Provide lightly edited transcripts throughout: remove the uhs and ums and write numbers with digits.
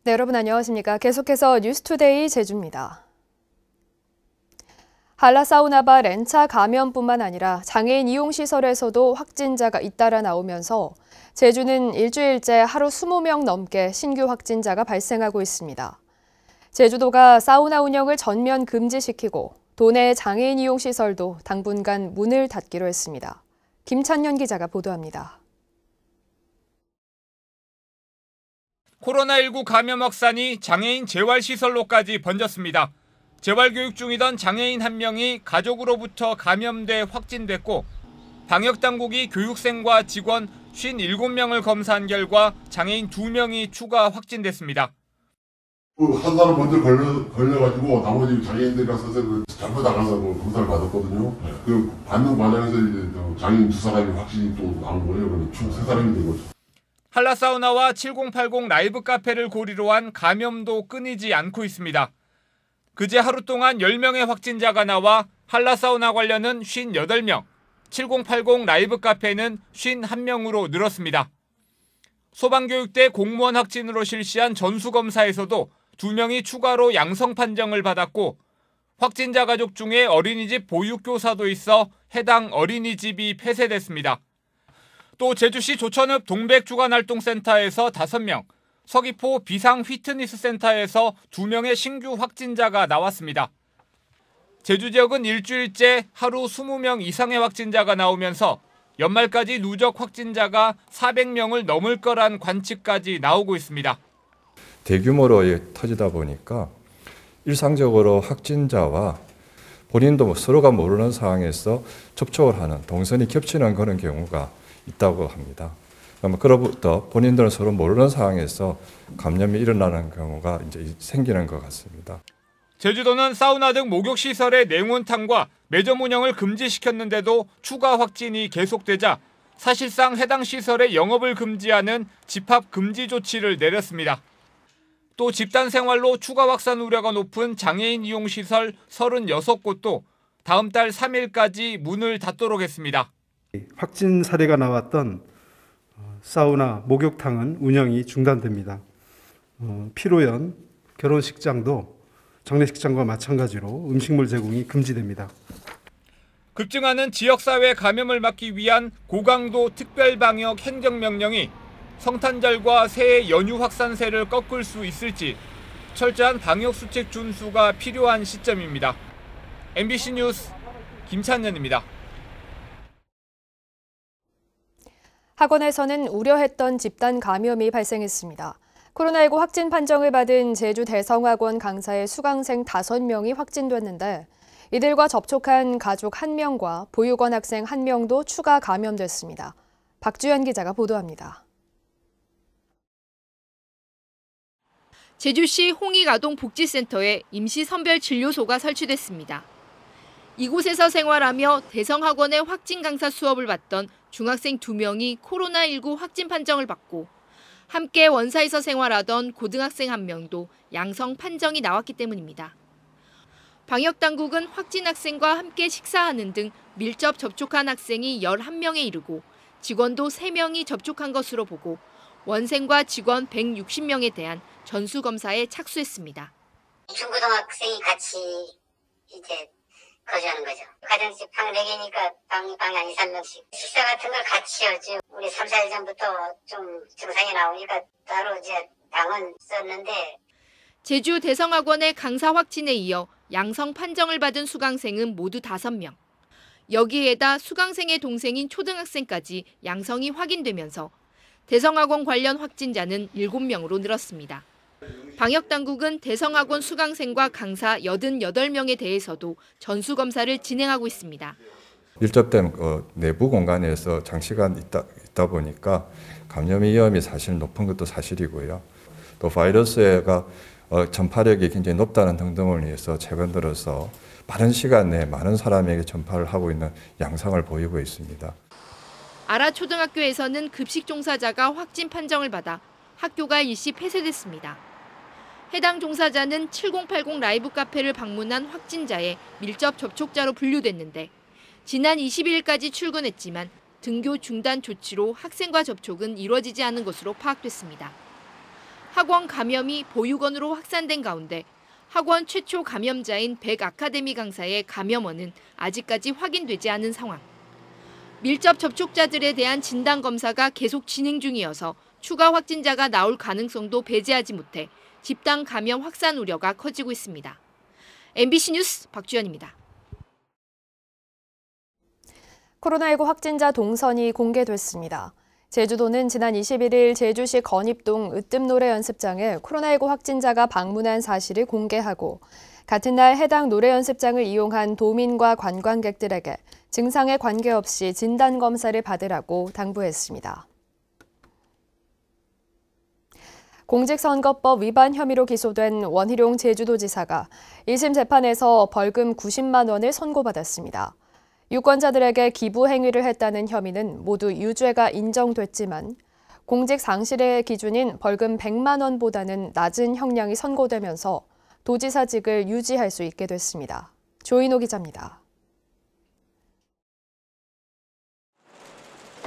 네, 여러분 안녕하십니까? 계속해서 뉴스투데이 제주입니다. 한라사우나바 렌차 감염뿐만 아니라 장애인 이용시설에서도 확진자가 잇따라 나오면서 제주는 일주일째 하루 20명 넘게 신규 확진자가 발생하고 있습니다. 제주도가 사우나 운영을 전면 금지시키고 도내 장애인 이용시설도 당분간 문을 닫기로 했습니다. 김찬년 기자가 보도합니다. 코로나19 감염 확산이 장애인 재활시설로까지 번졌습니다. 재활교육 중이던 장애인 한 명이 가족으로부터 감염돼 확진됐고 방역당국이 교육생과 직원 57명을 검사한 결과 장애인 2명이 추가 확진됐습니다. 한 사람 먼저 걸려가지고 나머지 장애인들이 가서 전부 다 가서 검사를 받았거든요. 그 받는 과정에서 이제 장애인 2사람이 확진이 또 나온 거예요. 그럼 총 3사람이 된 거죠. 한라사우나와 7080 라이브 카페를 고리로 한 감염도 끊이지 않고 있습니다. 그제 하루 동안 10명의 확진자가 나와 한라사우나 관련은 58명, 7080 라이브 카페는 51명으로 늘었습니다. 소방교육대 공무원 확진으로 실시한 전수검사에서도 2명이 추가로 양성 판정을 받았고 확진자 가족 중에 어린이집 보육교사도 있어 해당 어린이집이 폐쇄됐습니다. 또 제주시 조천읍 동백주간활동센터에서 5명, 서귀포 비상 피트니스 센터에서 2명의 신규 확진자가 나왔습니다. 제주 지역은 일주일째 하루 20명 이상의 확진자가 나오면서 연말까지 누적 확진자가 400명을 넘을 거란 관측까지 나오고 있습니다. 대규모로 터지다 보니까 일상적으로 확진자와 본인도 서로가 모르는 상황에서 접촉을 하는 동선이 겹치는 그런 경우가 있다고 합니다. 그로부터 본인들은 서로 모르는 상황에서 감염이 일어나는 경우가 이제 생기는 것 같습니다. 제주도는 사우나 등 목욕시설의 냉온탕과 매점 운영을 금지시켰는데도 추가 확진이 계속되자 사실상 해당 시설의 영업을 금지하는 집합 금지 조치를 내렸습니다. 또 집단 생활로 추가 확산 우려가 높은 장애인 이용시설 36곳도 다음 달 3일까지 문을 닫도록 했습니다. 확진 사례가 나왔던 사우나, 목욕탕은 운영이 중단됩니다. 피로연, 결혼식장도 장례식장과 마찬가지로 음식물 제공이 금지됩니다. 급증하는 지역사회 감염을 막기 위한 고강도 특별방역 행정명령이 성탄절과 새해 연휴 확산세를 꺾을 수 있을지 철저한 방역수칙 준수가 필요한 시점입니다. MBC 뉴스 김찬년입니다. 학원에서는 우려했던 집단 감염이 발생했습니다. 코로나19 확진 판정을 받은 제주 대성학원 강사의 수강생 5명이 확진됐는데 이들과 접촉한 가족 1명과 보육원 학생 1명도 추가 감염됐습니다. 박주연 기자가 보도합니다. 제주시 홍익아동복지센터에 임시선별진료소가 설치됐습니다. 이곳에서 생활하며 대성학원의 확진 강사 수업을 받던 중학생 2명이 코로나19 확진 판정을 받고 함께 원사에서 생활하던 고등학생 1명도 양성 판정이 나왔기 때문입니다. 방역당국은 확진 학생과 함께 식사하는 등 밀접 접촉한 학생이 11명에 이르고 직원도 3명이 접촉한 것으로 보고 원생과 직원 160명에 대한 전수검사에 착수했습니다. 중고등학생이 같이 이제 거주하는 거죠. 가정집 방 4개니까 방에 한 2, 3명씩. 식사 같은 걸 같이 하죠. 우리 3, 4일 전부터 좀 증상이 나오니까 따로 이제 방은 썼는데. 제주 대성학원의 강사 확진에 이어 양성 판정을 받은 수강생은 모두 5명. 여기에다 수강생의 동생인 초등학생까지 양성이 확인되면서 대성학원 관련 확진자는 7명으로 늘었습니다. 방역당국은 대성학원 수강생과 강사 88명에 대해서도 전수검사를 진행하고 있습니다. 밀접된 내부 공간에서 장시간 있다 보니까 감염 위험이 사실 높은 것도 사실이고요. 또 바이러스가 전파력이 굉장히 높다는 등등을 위해서 최근 들어서 빠른 시간 내에 많은 사람에게 전파를 하고 있는 양상을 보이고 있습니다. 아라초등학교에서는 급식 종사자가 확진 판정을 받아 학교가 일시 폐쇄됐습니다. 해당 종사자는 7080 라이브 카페를 방문한 확진자의 밀접 접촉자로 분류됐는데 지난 20일까지 출근했지만 등교 중단 조치로 학생과 접촉은 이루어지지 않은 것으로 파악됐습니다. 학원 감염이 보육원으로 확산된 가운데 학원 최초 감염자인 백 아카데미 강사의 감염원은 아직까지 확인되지 않은 상황. 밀접 접촉자들에 대한 진단 검사가 계속 진행 중이어서 추가 확진자가 나올 가능성도 배제하지 못해 집단 감염 확산 우려가 커지고 있습니다. MBC 뉴스 박주연입니다. 코로나19 확진자 동선이 공개됐습니다. 제주도는 지난 21일 제주시 건입동 으뜸노래연습장에 코로나19 확진자가 방문한 사실을 공개하고 같은 날 해당 노래연습장을 이용한 도민과 관광객들에게 증상에 관계없이 진단검사를 받으라고 당부했습니다. 공직선거법 위반 혐의로 기소된 원희룡 제주도지사가 1심 재판에서 벌금 90만 원을 선고받았습니다. 유권자들에게 기부 행위를 했다는 혐의는 모두 유죄가 인정됐지만 공직 상실의 기준인 벌금 100만 원보다는 낮은 형량이 선고되면서 도지사직을 유지할 수 있게 됐습니다. 조인호 기자입니다.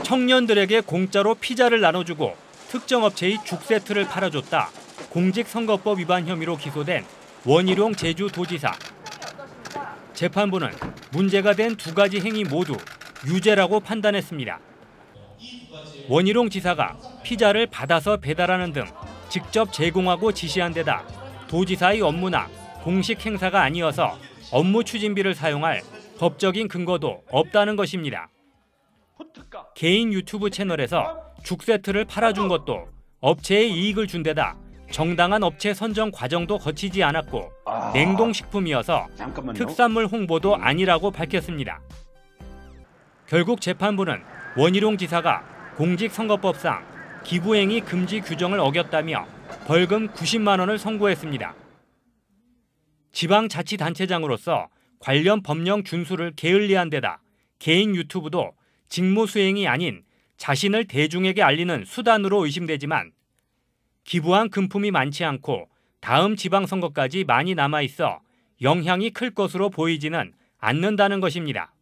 청년들에게 공짜로 피자를 나눠주고 특정 업체의 죽 세트를 팔아줬다. 공직선거법 위반 혐의로 기소된 원희룡 제주도지사. 재판부는 문제가 된 두 가지 행위 모두 유죄라고 판단했습니다. 원희룡 지사가 피자를 받아서 배달하는 등 직접 제공하고 지시한 데다 도지사의 업무나 공식 행사가 아니어서 업무 추진비를 사용할 법적인 근거도 없다는 것입니다. 개인 유튜브 채널에서 죽 세트를 팔아준 것도 업체에 이익을 준 데다 정당한 업체 선정 과정도 거치지 않았고 냉동식품이어서 특산물 홍보도 아니라고 밝혔습니다. 결국 재판부는 원희룡 지사가 공직선거법상 기부행위 금지 규정을 어겼다며 벌금 90만 원을 선고했습니다. 지방자치단체장으로서 관련 법령 준수를 게을리한 데다 개인 유튜브도 직무 수행이 아닌 자신을 대중에게 알리는 수단으로 의심되지만 기부한 금품이 많지 않고 다음 지방선거까지 많이 남아있어 영향이 클 것으로 보이지는 않는다는 것입니다.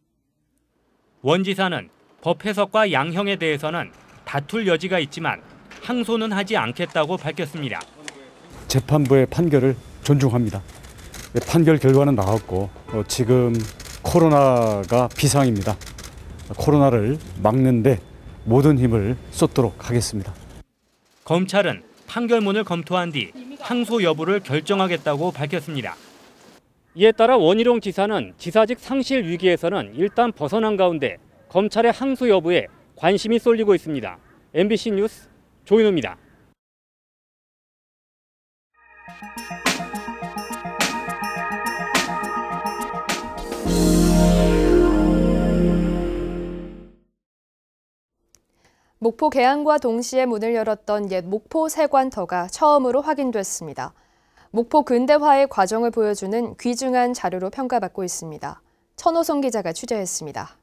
원 지사는 법 해석과 양형에 대해서는 다툴 여지가 있지만 항소는 하지 않겠다고 밝혔습니다. 재판부의 판결을 존중합니다. 판결 결과는 나왔고 지금 코로나가 비상입니다. 코로나를 막는 데 모든 힘을 쏟도록 하겠습니다. 검찰은 판결문을 검토한 뒤 항소 여부를 결정하겠다고 밝혔습니다. 이에 따라 원희룡 지사는 지사직 상실 위기에서는 일단 벗어난 가운데 검찰의 항소 여부에 관심이 쏠리고 있습니다. MBC 뉴스 조인호입니다. 목포 개항과 동시에 문을 열었던 옛 목포 세관터가 처음으로 확인됐습니다. 목포 근대화의 과정을 보여주는 귀중한 자료로 평가받고 있습니다. 천호성 기자가 취재했습니다.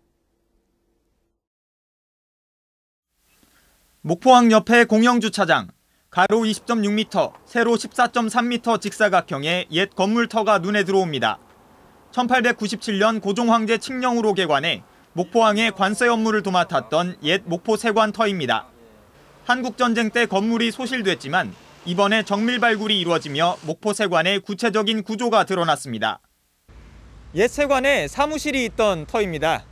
목포항 옆에 공영주차장, 가로 20.6m, 세로 14.3m 직사각형의 옛 건물터가 눈에 들어옵니다. 1897년 고종 황제 칙령으로 개관해 목포항의 관세 업무를 도맡았던 옛 목포 세관터입니다. 한국전쟁 때 건물이 소실됐지만 이번에 정밀 발굴이 이루어지며 목포 세관의 구체적인 구조가 드러났습니다. 옛 세관에 사무실이 있던 터입니다.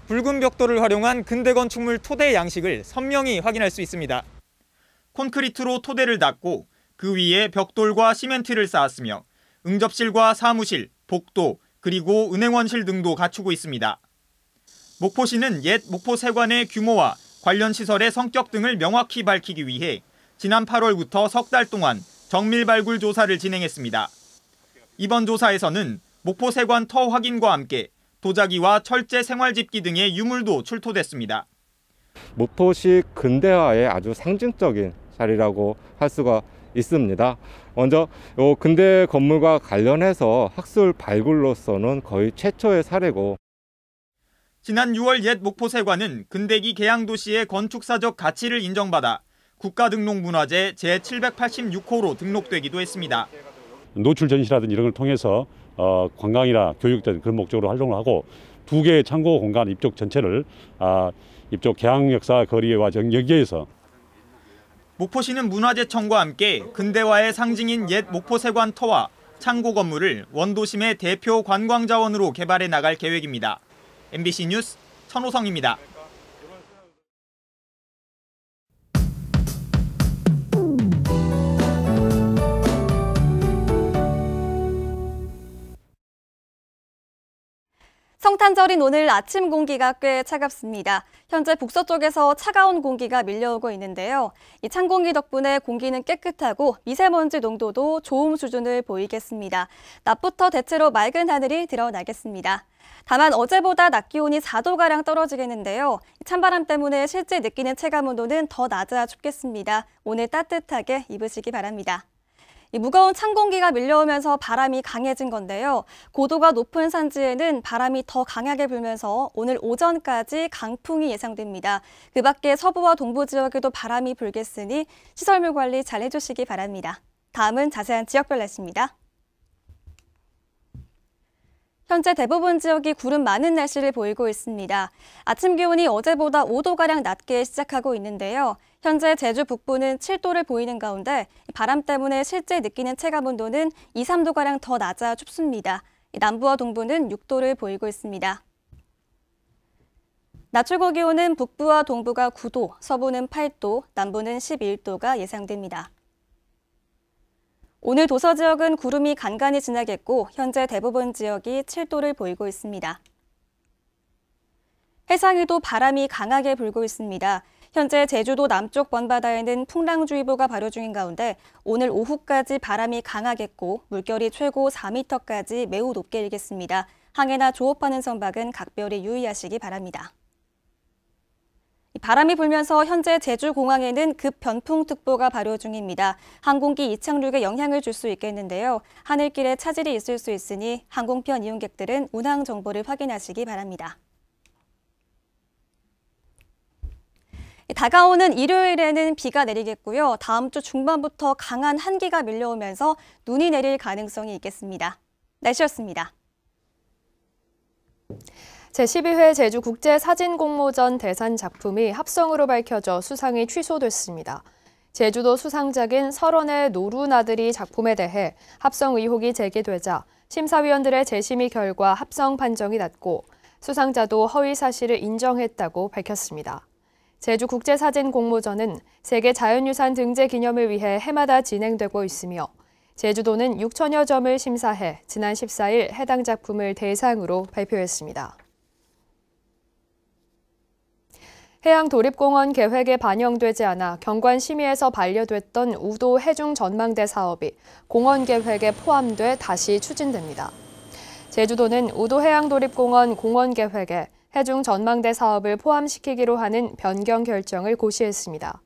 붉은 벽돌을 활용한 근대 건축물 토대 양식을 선명히 확인할 수 있습니다. 콘크리트로 토대를 닦고 그 위에 벽돌과 시멘트를 쌓았으며 응접실과 사무실, 복도, 그리고 은행원실 등도 갖추고 있습니다. 목포시는 옛 목포 세관의 규모와 관련 시설의 성격 등을 명확히 밝히기 위해 지난 8월부터 석 달 동안 정밀 발굴 조사를 진행했습니다. 이번 조사에서는 목포 세관 터 확인과 함께 도자기와 철제 생활집기 등의 유물도 출토됐습니다. 목포시 근대화의 아주 상징적인 자리라고 할 수가 있습니다. 먼저 이 근대 건물과 관련해서 학술 발굴로서는 거의 최초의 사례고, 지난 6월 옛 목포 세관은 근대기 계양도시의 건축사적 가치를 인정받아 국가등록문화재 제786호로 등록되기도 했습니다. 노출 전시라든지 이런 걸 통해서 관광이나 교육 등 그런 목적으로 활동을 하고, 두 개의 창고 공간 입쪽 전체를 입쪽 계양 역사 거리와 연계해서 목포시는 문화재청과 함께 근대화의 상징인 옛 목포세관 터와 창고 건물을 원도심의 대표 관광자원으로 개발해 나갈 계획입니다. MBC 뉴스 천호성입니다. 성탄절인 오늘 아침 공기가 꽤 차갑습니다. 현재 북서쪽에서 차가운 공기가 밀려오고 있는데요. 이 찬 공기 덕분에 공기는 깨끗하고 미세먼지 농도도 좋음 수준을 보이겠습니다. 낮부터 대체로 맑은 하늘이 드러나겠습니다. 다만 어제보다 낮 기온이 4도가량 떨어지겠는데요. 찬바람 때문에 실제 느끼는 체감 온도는 더 낮아 춥겠습니다. 오늘 따뜻하게 입으시기 바랍니다. 이 무거운 찬 공기가 밀려오면서 바람이 강해진 건데요. 고도가 높은 산지에는 바람이 더 강하게 불면서 오늘 오전까지 강풍이 예상됩니다. 그 밖에 서부와 동부 지역에도 바람이 불겠으니 시설물 관리 잘 해주시기 바랍니다. 다음은 자세한 지역별 날씨입니다. 현재 대부분 지역이 구름 많은 날씨를 보이고 있습니다. 아침 기온이 어제보다 5도가량 낮게 시작하고 있는데요. 현재 제주 북부는 7도를 보이는 가운데 바람 때문에 실제 느끼는 체감 온도는 2, 3도가량 더 낮아 춥습니다. 남부와 동부는 6도를 보이고 있습니다. 낮 최고 기온은 북부와 동부가 9도, 서부는 8도, 남부는 11도가 예상됩니다. 오늘 도서 지역은 구름이 간간히 지나겠고 현재 대부분 지역이 7도를 보이고 있습니다. 해상에도 바람이 강하게 불고 있습니다. 현재 제주도 남쪽 먼바다에는 풍랑주의보가 발효 중인 가운데 오늘 오후까지 바람이 강하겠고 물결이 최고 4m까지 매우 높게 일겠습니다. 항해나 조업하는 선박은 각별히 유의하시기 바랍니다. 바람이 불면서 현재 제주공항에는 급변풍특보가 발효 중입니다. 항공기 이착륙에 영향을 줄 수 있겠는데요. 하늘길에 차질이 있을 수 있으니 항공편 이용객들은 운항 정보를 확인하시기 바랍니다. 다가오는 일요일에는 비가 내리겠고요. 다음 주 중반부터 강한 한기가 밀려오면서 눈이 내릴 가능성이 있겠습니다. 날씨였습니다. 제12회 제주국제사진공모전 대상 작품이 합성으로 밝혀져 수상이 취소됐습니다. 제주도 수상작인 설원의 노루나들이 작품에 대해 합성 의혹이 제기되자 심사위원들의 재심의 결과 합성 판정이 났고 수상자도 허위 사실을 인정했다고 밝혔습니다. 제주국제사진공모전은 세계 자연유산 등재 기념을 위해 해마다 진행되고 있으며 제주도는 6천여 점을 심사해 지난 14일 해당 작품을 대상으로 발표했습니다. 해양도립공원 계획에 반영되지 않아 경관심의에서 반려됐던 우도 해중전망대 사업이 공원 계획에 포함돼 다시 추진됩니다. 제주도는 우도 해양도립공원 공원 계획에 해중전망대 사업을 포함시키기로 하는 변경 결정을 고시했습니다.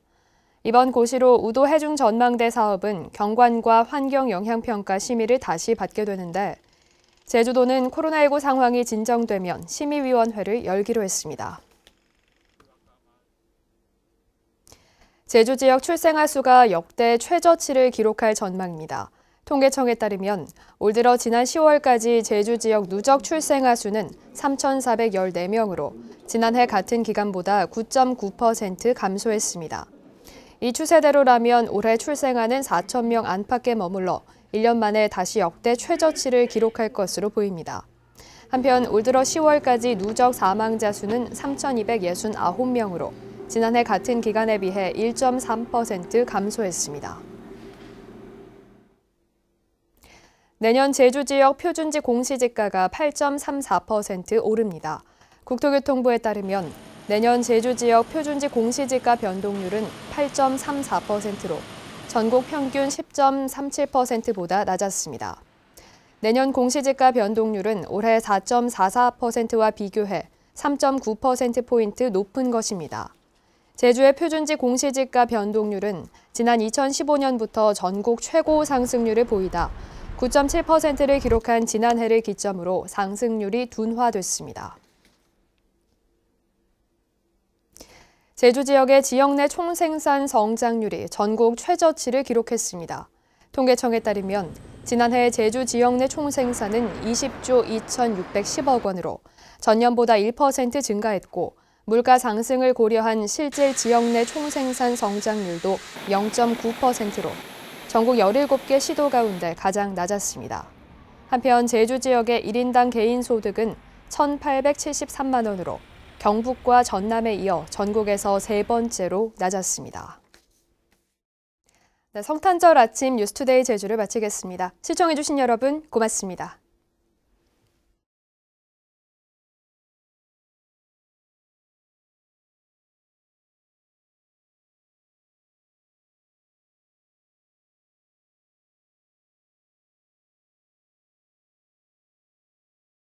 이번 고시로 우도 해중전망대 사업은 경관과 환경영향평가 심의를 다시 받게 되는데 제주도는 코로나19 상황이 진정되면 심의위원회를 열기로 했습니다. 제주 지역 출생아 수가 역대 최저치를 기록할 전망입니다. 통계청에 따르면 올 들어 지난 10월까지 제주 지역 누적 출생아 수는 3,414명으로 지난해 같은 기간보다 9.9% 감소했습니다. 이 추세대로라면 올해 출생아는 4,000명 안팎에 머물러 1년 만에 다시 역대 최저치를 기록할 것으로 보입니다. 한편 올 들어 10월까지 누적 사망자 수는 3,269명으로 지난해 같은 기간에 비해 1.3% 감소했습니다. 내년 제주 지역 표준지 공시지가가 8.34% 오릅니다. 국토교통부에 따르면 내년 제주 지역 표준지 공시지가 변동률은 8.34%로 전국 평균 10.37%보다 낮았습니다. 내년 공시지가 변동률은 올해 4.44%와 비교해 3.9%포인트 높은 것입니다. 제주의 표준지 공시지가 변동률은 지난 2015년부터 전국 최고 상승률을 보이다 9.7%를 기록한 지난해를 기점으로 상승률이 둔화됐습니다. 제주 지역의 지역 내 총생산 성장률이 전국 최저치를 기록했습니다. 통계청에 따르면 지난해 제주 지역 내 총생산은 20조 2,610억 원으로 전년보다 1% 증가했고 물가 상승을 고려한 실질 지역 내 총생산 성장률도 0.9%로 전국 17개 시도 가운데 가장 낮았습니다. 한편 제주 지역의 1인당 개인 소득은 1,873만 원으로 경북과 전남에 이어 전국에서 세 번째로 낮았습니다. 네, 성탄절 아침 뉴스투데이 제주를 마치겠습니다. 시청해주신 여러분 고맙습니다.